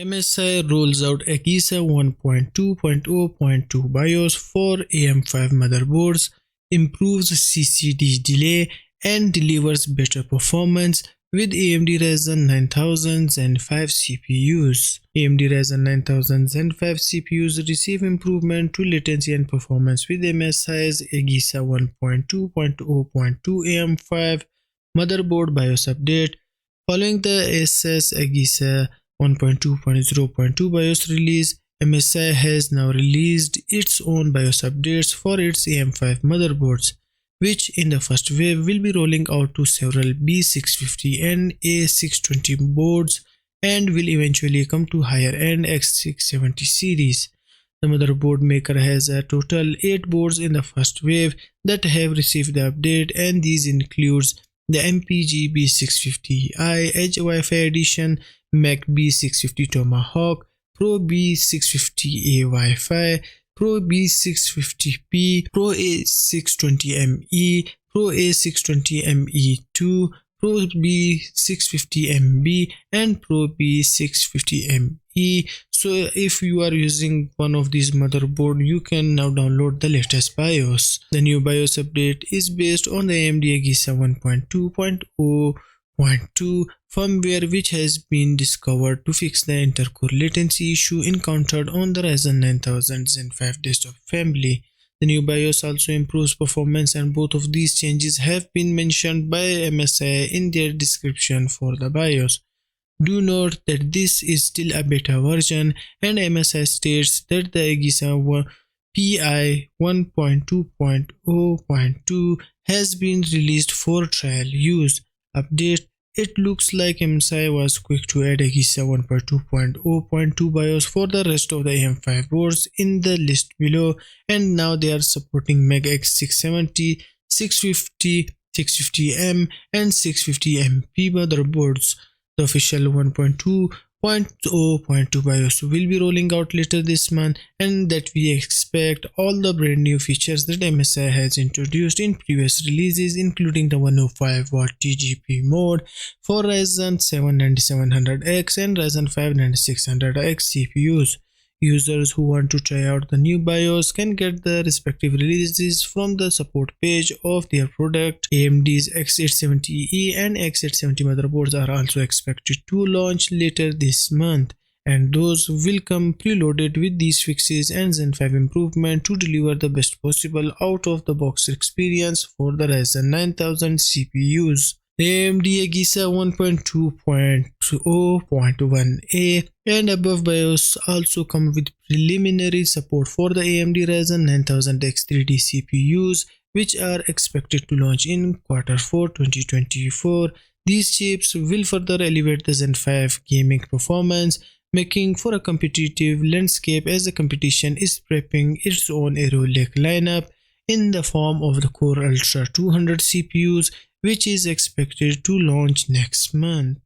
MSI rolls out AGESA 1.2.0.2 BIOS for AM5 motherboards, improves CCD delay and delivers better performance with AMD Ryzen 9000 Zen 5 CPUs. AMD Ryzen 9000 Zen 5 CPUs receive improvement to latency and performance with MSI's AGESA 1.2.0.2 AM5 motherboard BIOS update. Following the ASUS AGESA 1.2.0.2 BIOS release, MSI has now released its own BIOS updates for its AM5 motherboards, which in the first wave will be rolling out to several B650 and A620 boards and will eventually come to higher-end X670 series. The motherboard maker has a total 8 boards in the first wave that have received the update, and these includes the MPG B650i Edge Wi-Fi Edition, Mac B650 Tomahawk, Pro B650A Wi-Fi, Pro B650P, Pro A620ME, Pro A620ME2, Pro B650MB and Pro B650ME. So if you are using one of these motherboards, you can now download the latest BIOS. The new BIOS update is based on the AMD AGESA 1.2.0.2 firmware, which has been discovered to fix the intercore latency issue encountered on the Ryzen 9000 Zen 5 desktop family. The new BIOS also improves performance, and both of these changes have been mentioned by MSI in their description for the BIOS. Do note that this is still a beta version, and MSI states that the AGESA PI 1.2.0.2 has been released for trial use. Update: it looks like MSI was quick to add AGESA 1.2.0.2 BIOS for the rest of the AM5 boards in the list below, and now they are supporting Meg X670, 650, 650M and 650MP motherboards. The official 1.2.0.2 BIOS will be rolling out later this month, and that we expect all the brand new features that MSI has introduced in previous releases, including the 105W TGP mode for Ryzen 7 9700X and Ryzen 5 9600X CPUs. Users who want to try out the new BIOS can get the respective releases from the support page of their product. AMD's X870E and X870 motherboards are also expected to launch later this month, and those will come preloaded with these fixes and Zen 5 improvement to deliver the best possible out-of-the-box experience for the Ryzen 9000 CPUs. AMD AGESA 1.2.0.1a and above BIOS also come with preliminary support for the AMD Ryzen 9000 X3D CPUs, which are expected to launch in Q4 2024. These chips will further elevate the Zen 5 gaming performance, making for a competitive landscape as the competition is prepping its own Arrow Lake lineup in the form of the Core Ultra 200 CPUs, which is expected to launch next month.